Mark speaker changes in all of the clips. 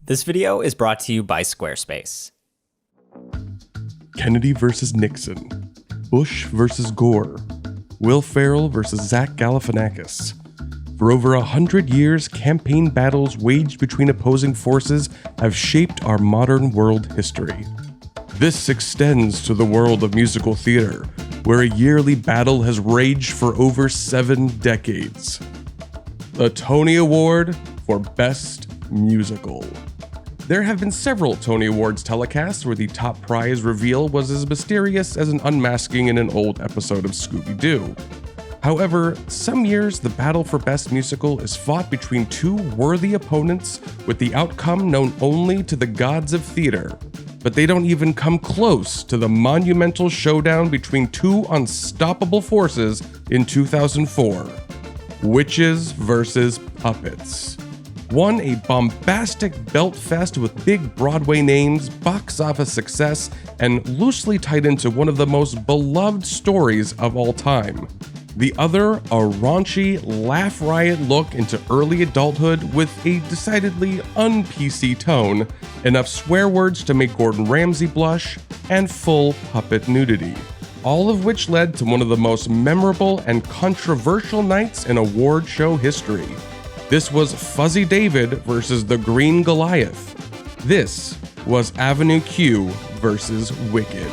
Speaker 1: This video is brought to you by Squarespace.
Speaker 2: Kennedy versus Nixon. Bush versus Gore. Will Ferrell versus Zach Galifianakis. For over 100 years, campaign battles waged between opposing forces have shaped our modern world history. This extends to the world of musical theater, where a yearly battle has raged for over 7 decades. The Tony Award for Best Musical. There have been several Tony Awards telecasts where the top prize reveal was as mysterious as an unmasking in an old episode of Scooby-Doo. However, some years the battle for Best Musical is fought between two worthy opponents with the outcome known only to the gods of theater. But they don't even come close to the monumental showdown between two unstoppable forces in 2004. Witches versus Puppets. One, a bombastic belt fest with big Broadway names, box office success, and loosely tied into one of the most beloved stories of all time. The other, a raunchy, laugh riot look into early adulthood with a decidedly un-PC tone, enough swear words to make Gordon Ramsay blush, and full puppet nudity. All of which led to one of the most memorable and controversial nights in award show history. This was Fuzzy David versus the Green Goliath. This was Avenue Q versus Wicked.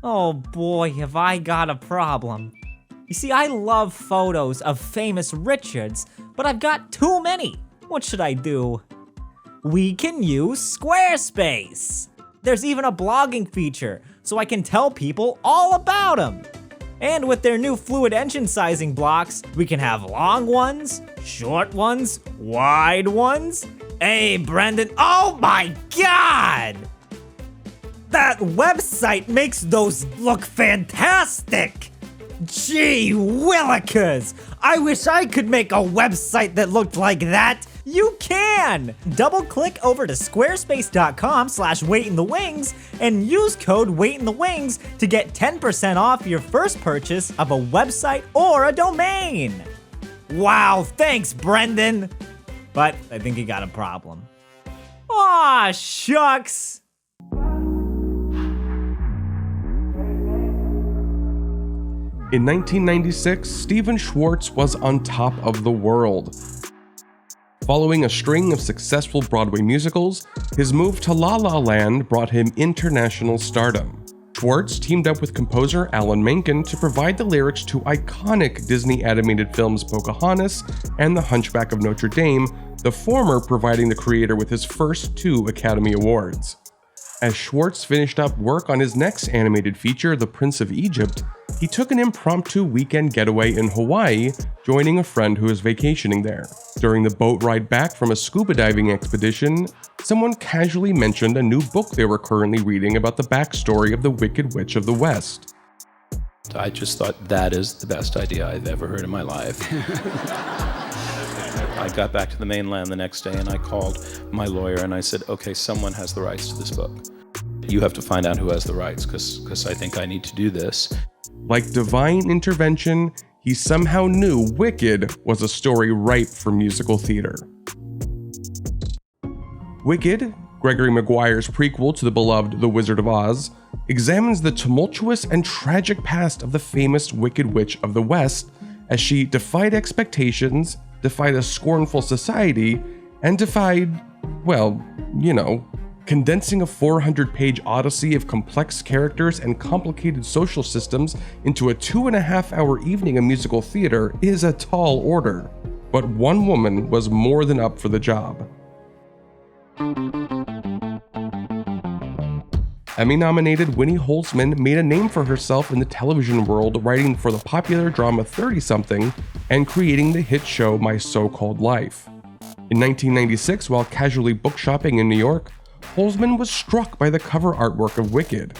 Speaker 3: Oh boy, have I got a problem. You see, I love photos of famous Richards, but I've got too many. What should I do? We can use Squarespace. There's even a blogging feature, so I can tell people all about them. And with their new fluid engine sizing blocks, we can have long ones, short ones, wide ones. Hey, Brendan, oh my God! That website makes those look fantastic! Gee willikers! I wish I could make a website that looked like that! You can! Double-click over to squarespace.com/waitinthewings and use code WAITINTHEWINGS to get 10% off your first purchase of a website or a domain! Wow, thanks, Brendan! But I think you got a problem. Aw, shucks!
Speaker 2: In 1996, Stephen Schwartz was on top of the world. Following a string of successful Broadway musicals, his move to La La Land brought him international stardom. Schwartz teamed up with composer Alan Menken to provide the lyrics to iconic Disney animated films Pocahontas and The Hunchback of Notre Dame, the former providing the creator with his first 2 Academy Awards. As Schwartz finished up work on his next animated feature, The Prince of Egypt, he took an impromptu weekend getaway in Hawaii, joining a friend who was vacationing there. During the boat ride back from a scuba diving expedition, someone casually mentioned a new book they were currently reading about the backstory of the Wicked Witch of the West.
Speaker 4: I just thought that is the best idea I've ever heard in my life. I got back to the mainland the next day and I called my lawyer and I said, okay, someone has the rights to this book. You have to find out who has the rights because I think I need to do this.
Speaker 2: Like divine intervention, he somehow knew Wicked was a story ripe for musical theater. Wicked, Gregory Maguire's prequel to the beloved The Wizard of Oz, examines the tumultuous and tragic past of the famous Wicked Witch of the West as she defied expectations, defied a scornful society, and defied, well, you know, condensing a 400-page odyssey of complex characters and complicated social systems into a 2.5-hour evening of musical theater is a tall order. But one woman was more than up for the job. Emmy-nominated Winnie Holzman made a name for herself in the television world, writing for the popular drama 30-something and creating the hit show My So-Called Life. In 1996, while casually book-shopping in New York, Holzman was struck by the cover artwork of Wicked.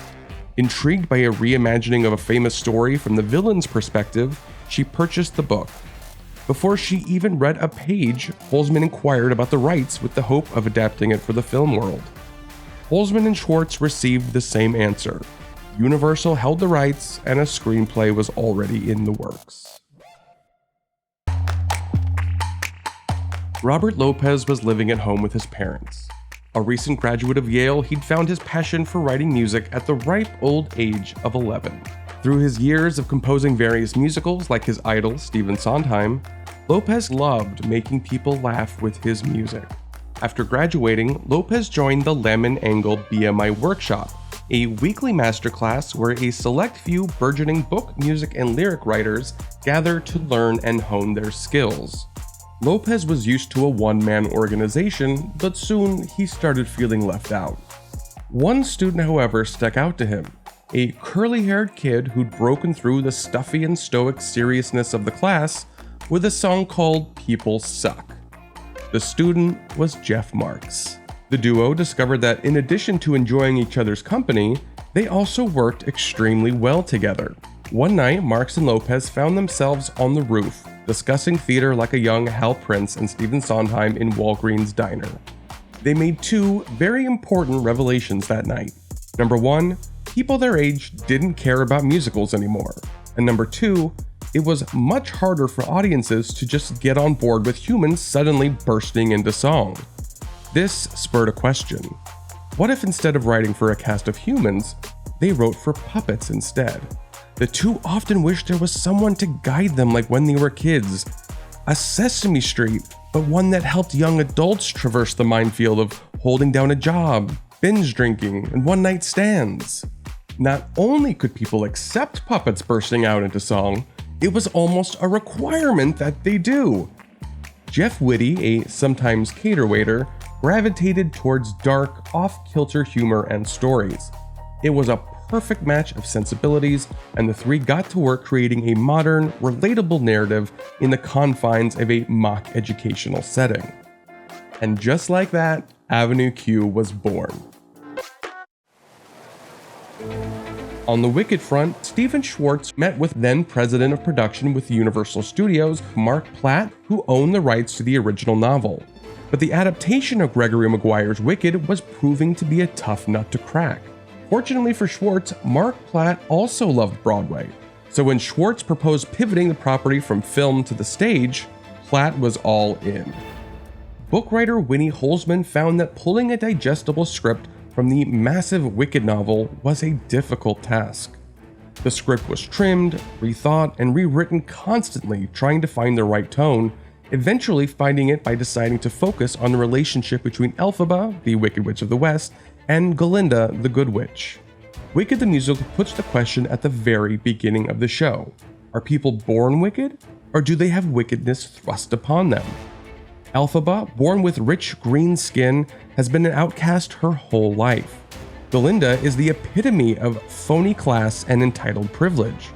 Speaker 2: Intrigued by a reimagining of a famous story from the villain's perspective, she purchased the book. Before she even read a page, Holzman inquired about the rights with the hope of adapting it for the film world. Holzman and Schwartz received the same answer. Universal held the rights, and a screenplay was already in the works. Robert Lopez was living at home with his parents. A recent graduate of Yale, he'd found his passion for writing music at the ripe old age of 11. Through his years of composing various musicals like his idol Stephen Sondheim, Lopez loved making people laugh with his music. After graduating, Lopez joined the Lemon Angle BMI Workshop, a weekly masterclass where a select few burgeoning book, music, and lyric writers gather to learn and hone their skills. Lopez was used to a one-man organization, but soon he started feeling left out. One student, however, stuck out to him, a curly-haired kid who'd broken through the stuffy and stoic seriousness of the class with a song called People Suck. The student was Jeff Marks. The duo discovered that in addition to enjoying each other's company, they also worked extremely well together. One night, Marks and Lopez found themselves on the roof, discussing theater like a young Hal Prince and Stephen Sondheim in Walgreens Diner. They made two very important revelations that night. Number one, people their age didn't care about musicals anymore. And number two, it was much harder for audiences to just get on board with humans suddenly bursting into song. This spurred a question. What if instead of writing for a cast of humans, they wrote for puppets instead? The two often wished there was someone to guide them like when they were kids. A Sesame Street, but one that helped young adults traverse the minefield of holding down a job, binge drinking, and one-night stands. Not only could people accept puppets bursting out into song, it was almost a requirement that they do. Jeff Whitty, a sometimes cater waiter, gravitated towards dark, off-kilter humor and stories. It was a perfect match of sensibilities, and the three got to work creating a modern, relatable narrative in the confines of a mock educational setting. And just like that, Avenue Q was born. On the Wicked front, Stephen Schwartz met with then president of production with Universal Studios, Mark Platt, who owned the rights to the original novel. But the adaptation of Gregory Maguire's Wicked was proving to be a tough nut to crack. Fortunately for Schwartz, Mark Platt also loved Broadway. So when Schwartz proposed pivoting the property from film to the stage, Platt was all in. Book writer Winnie Holzman found that pulling a digestible script from the massive Wicked novel was a difficult task. The script was trimmed, rethought, and rewritten constantly, trying to find the right tone, eventually finding it by deciding to focus on the relationship between Elphaba, the Wicked Witch of the West, and Galinda, the Good Witch. Wicked the musical puts the question at the very beginning of the show. Are people born wicked, or do they have wickedness thrust upon them? Elphaba, born with rich green skin, has been an outcast her whole life. Galinda is the epitome of phony class and entitled privilege.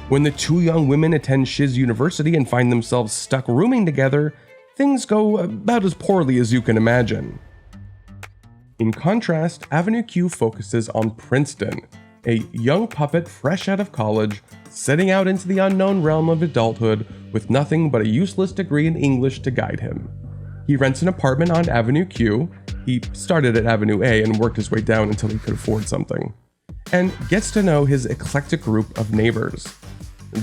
Speaker 2: When the two young women attend Shiz University and find themselves stuck rooming together, things go about as poorly as you can imagine. In contrast, Avenue Q focuses on Princeton, a young puppet fresh out of college, setting out into the unknown realm of adulthood with nothing but a useless degree in English to guide him. He rents an apartment on Avenue Q. He started at Avenue A and worked his way down until he could afford something, and gets to know his eclectic group of neighbors.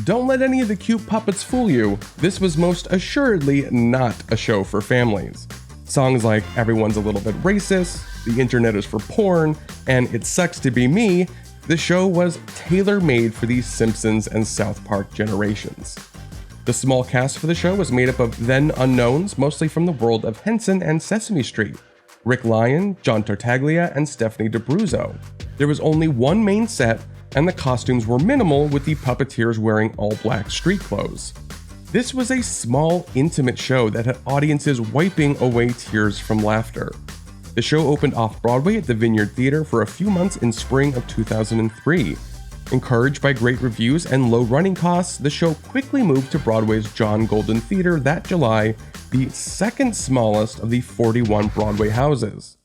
Speaker 2: Don't let any of the cute puppets fool you. This was most assuredly not a show for families. Songs like Everyone's a Little Bit Racist, The Internet is for Porn, and It Sucks to Be Me, the show was tailor-made for the Simpsons and South Park generations. The small cast for the show was made up of then unknowns, mostly from the world of Henson and Sesame Street. Rick Lyon, John Tartaglia, and Stephanie D'Abruzzo. There was only one main set, and the costumes were minimal, with the puppeteers wearing all-black street clothes. This was a small, intimate show that had audiences wiping away tears from laughter. The show opened off-Broadway at the Vineyard Theater for a few months in spring of 2003. Encouraged by great reviews and low running costs, the show quickly moved to Broadway's John Golden Theater that July, the second smallest of the 41 Broadway houses.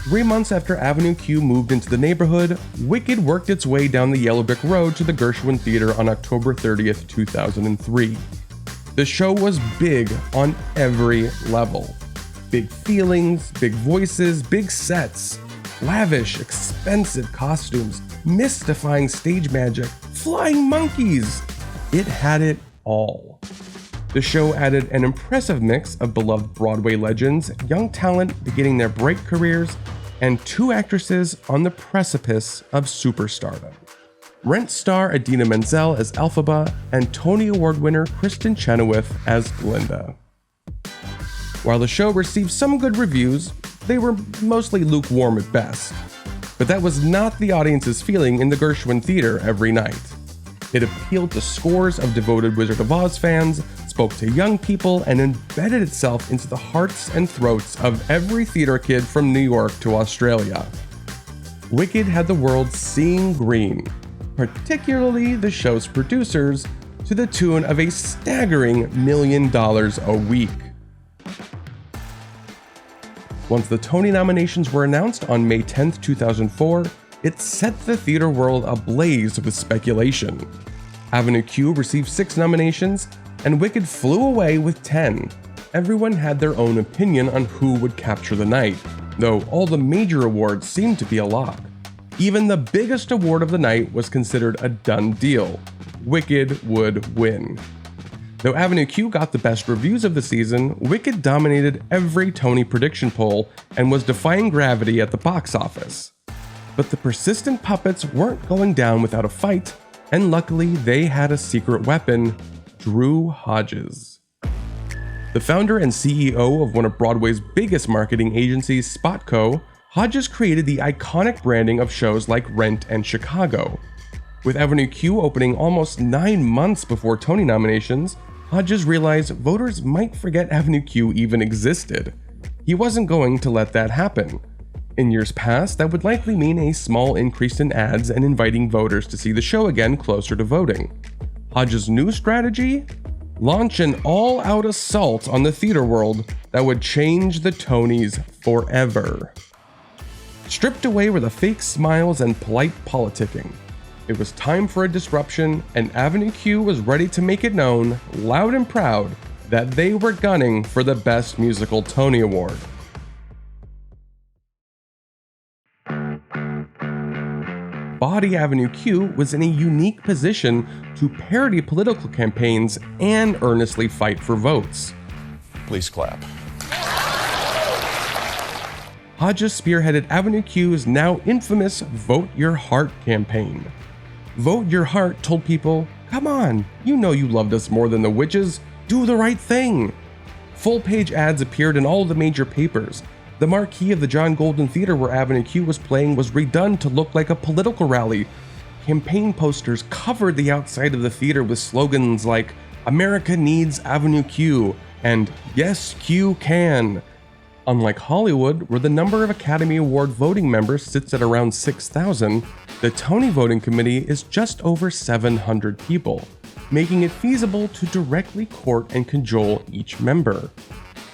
Speaker 2: 3 months after Avenue Q moved into the neighborhood, Wicked worked its way down the Yellow Brick Road to the Gershwin Theater on October 30th, 2003. The show was big on every level. Big feelings, big voices, big sets. Lavish, expensive costumes, mystifying stage magic, flying monkeys. It had it all. The show added an impressive mix of beloved Broadway legends, young talent beginning their break careers, and 2 actresses on the precipice of superstardom. Rent star Idina Menzel as Elphaba and Tony Award winner Kristen Chenoweth as Glinda. While the show received some good reviews, they were mostly lukewarm at best. But that was not the audience's feeling in the Gershwin Theater every night. It appealed to scores of devoted Wizard of Oz fans, spoke to young people, and embedded itself into the hearts and throats of every theater kid from New York to Australia. Wicked had the world seeing green, particularly the show's producers, to the tune of a staggering $1 million a week. Once the Tony nominations were announced on May 10, 2004, it set the theater world ablaze with speculation. Avenue Q received 6 nominations, and Wicked flew away with 10. Everyone had their own opinion on who would capture the night, though all the major awards seemed to be a lock. Even the biggest award of the night was considered a done deal. Wicked would win. Though Avenue Q got the best reviews of the season, Wicked dominated every Tony prediction poll and was defying gravity at the box office. But the persistent puppets weren't going down without a fight, and luckily they had a secret weapon: Drew Hodges. The founder and CEO of one of Broadway's biggest marketing agencies, Spotco, Hodges created the iconic branding of shows like Rent and Chicago. With Avenue Q opening almost 9 months before Tony nominations, Hodges realized voters might forget Avenue Q even existed. He wasn't going to let that happen. In years past, that would likely mean a small increase in ads and inviting voters to see the show again closer to voting. Hodges' new strategy? Launch an all-out assault on the theater world that would change the Tonys forever. Stripped away were the fake smiles and polite politicking. It was time for a disruption, and Avenue Q was ready to make it known, loud and proud, that they were gunning for the Best Musical Tony Award. Body Avenue Q was in a unique position to parody political campaigns and earnestly fight for votes.
Speaker 5: Please clap.
Speaker 2: Hodges spearheaded Avenue Q's now infamous Vote Your Heart campaign. Vote Your Heart told people, come on, you know you loved us more than the witches, do the right thing. Full-page ads appeared in all the major papers. The marquee of the John Golden Theater where Avenue Q was playing was redone to look like a political rally. Campaign posters covered the outside of the theater with slogans like, America needs Avenue Q, and Yes, Q can. Unlike Hollywood, where the number of Academy Award voting members sits at around 6,000, the Tony voting committee is just over 700 people, making it feasible to directly court and cajole each member.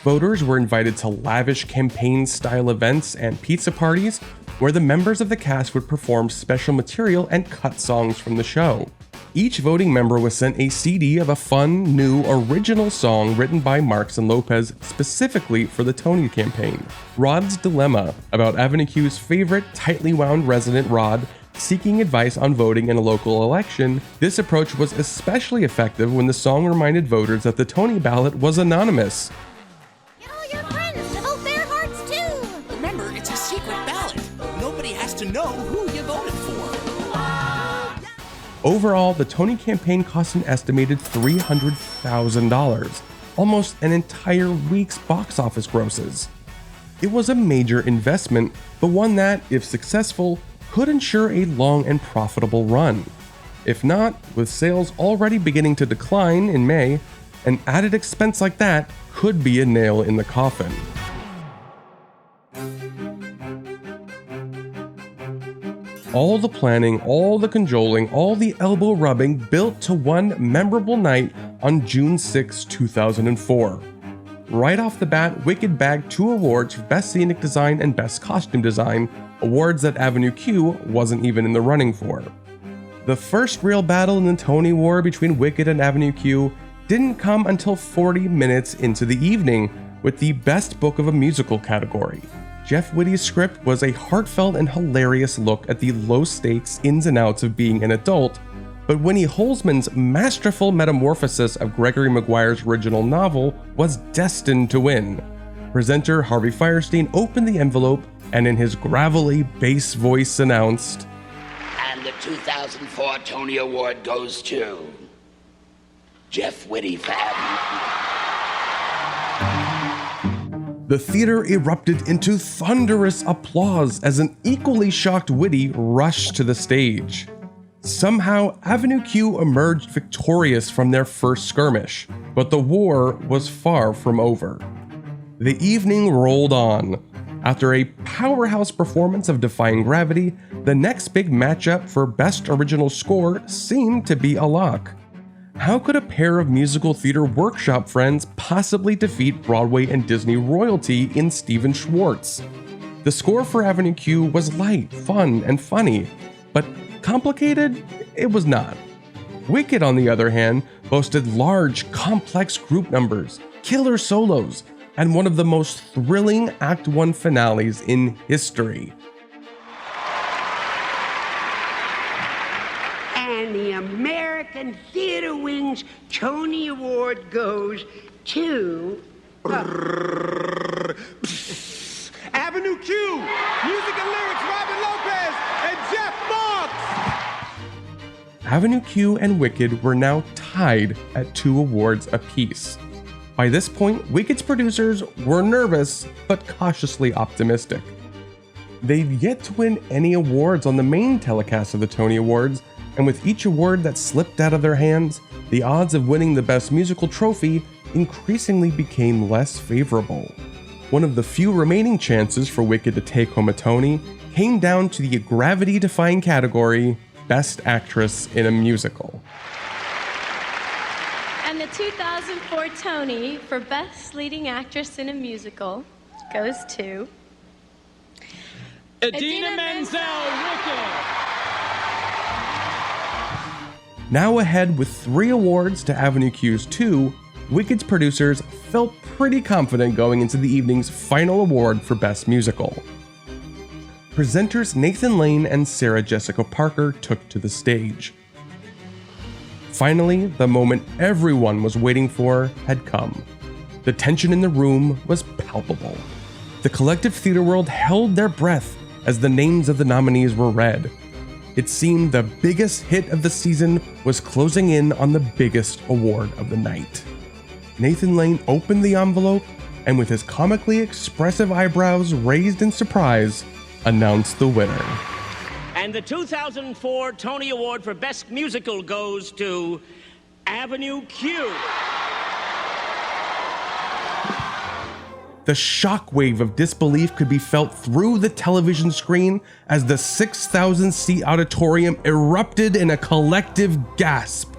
Speaker 2: Voters were invited to lavish campaign-style events and pizza parties, where the members of the cast would perform special material and cut songs from the show. Each voting member was sent a CD of a fun, new, original song written by Marks and Lopez specifically for the Tony campaign. Rod's Dilemma, about Avenue Q's favorite tightly wound resident Rod seeking advice on voting in a local election. This approach was especially effective when the song reminded voters that the Tony ballot was anonymous.
Speaker 6: Get all your friends to vote their hearts too!
Speaker 7: Remember, it's a secret ballot. Nobody has to know who you voted for.
Speaker 2: Overall, the Tony campaign cost an estimated $300,000, almost an entire week's box office grosses. It was a major investment, but one that, if successful, could ensure a long and profitable run. If not, with sales already beginning to decline in May, an added expense like that could be a nail in the coffin. All the planning, all the cajoling, all the elbow rubbing built to one memorable night on June 6, 2004. Right off the bat, Wicked bagged 2 awards for Best Scenic Design and Best Costume Design, awards that Avenue Q wasn't even in the running for. The first real battle in the Tony War between Wicked and Avenue Q didn't come until 40 minutes into the evening with the Best Book of a Musical category. Jeff Whitty's script was a heartfelt and hilarious look at the low-stakes ins and outs of being an adult, but Winnie Holzman's masterful metamorphosis of Gregory Maguire's original novel was destined to win. Presenter Harvey Fierstein opened the envelope and in his gravelly bass voice announced,
Speaker 5: "And the 2004 Tony Award goes to Jeff Whitty for Avenue."
Speaker 2: The theater erupted into thunderous applause as an equally shocked Whitty rushed to the stage. Somehow, Avenue Q emerged victorious from their first skirmish, but the war was far from over. The evening rolled on. After a powerhouse performance of Defying Gravity, the next big matchup for Best Original Score seemed to be a lock. How could a pair of musical theater workshop friends possibly defeat Broadway and Disney royalty in Stephen Schwartz? The score for Avenue Q was light, fun, and funny, but complicated? It was not. Wicked, on the other hand, boasted large, complex group numbers, killer solos, and one of the most thrilling Act 1 finales in history.
Speaker 8: And the American Theater Wing's Tony Award goes to
Speaker 9: Avenue Q, music and lyrics, Robin Lopez and Jeff Marks.
Speaker 2: Avenue Q and Wicked were now tied at 2 awards apiece. By this point, Wicked's producers were nervous but cautiously optimistic. They'd yet to win any awards on the main telecast of the Tony Awards, and with each award that slipped out of their hands, the odds of winning the Best Musical trophy increasingly became less favorable. One of the few remaining chances for Wicked to take home a Tony came down to the gravity-defying category, Best Actress in a Musical.
Speaker 10: And the 2004 Tony for Best Leading Actress in a Musical goes to
Speaker 9: Idina Menzel, Wicked.
Speaker 2: Now ahead with 3 awards to Avenue Q's 2, Wicked's producers felt pretty confident going into the evening's final award for Best Musical. Presenters Nathan Lane and Sarah Jessica Parker took to the stage. Finally, the moment everyone was waiting for had come. The tension in the room was palpable. The collective theater world held their breath as the names of the nominees were read. It seemed the biggest hit of the season was closing in on the biggest award of the night. Nathan Lane opened the envelope and with his comically expressive eyebrows raised in surprise, announced the winner.
Speaker 11: And the 2004 Tony Award for Best Musical goes to Avenue Q.
Speaker 2: The shockwave of disbelief could be felt through the television screen as the 6,000-seat auditorium erupted in a collective gasp.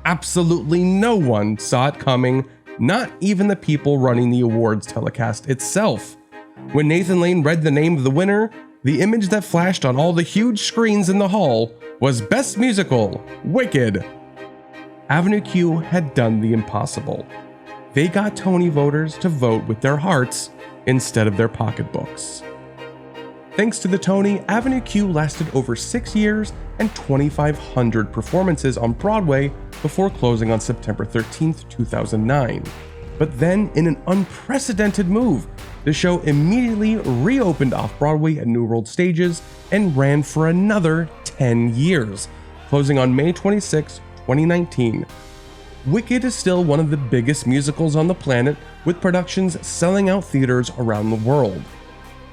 Speaker 2: Absolutely no one saw it coming, not even the people running the awards telecast itself. When Nathan Lane read the name of the winner, the image that flashed on all the huge screens in the hall was Best Musical, Wicked. Avenue Q had done the impossible. They got Tony voters to vote with their hearts instead of their pocketbooks. Thanks to the Tony, Avenue Q lasted over 6 years and 2,500 performances on Broadway before closing on September 13th, 2009. But then, in an unprecedented move, the show immediately reopened off-Broadway at New World stages and ran for another 10 years, closing on May 26, 2019. Wicked is still one of the biggest musicals on the planet, with productions selling out theaters around the world.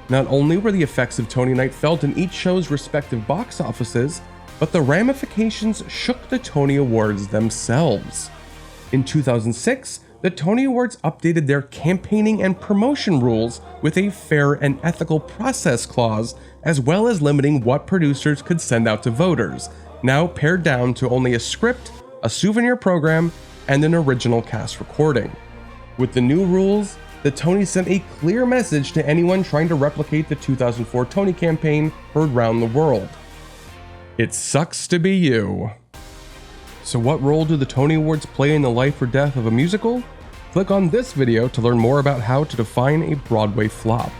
Speaker 2: Not only were the effects of Tony Night felt in each show's respective box offices, but the ramifications shook the Tony Awards themselves. In 2006, the Tony Awards updated their campaigning and promotion rules with a fair and ethical process clause, as well as limiting what producers could send out to voters, now pared down to only a script, a souvenir program, and an original cast recording. With the new rules, the Tony sent a clear message to anyone trying to replicate the 2004 Tony campaign heard round the world. It sucks to be you. So what role do the Tony Awards play in the life or death of a musical? Click on this video to learn more about how to define a Broadway flop.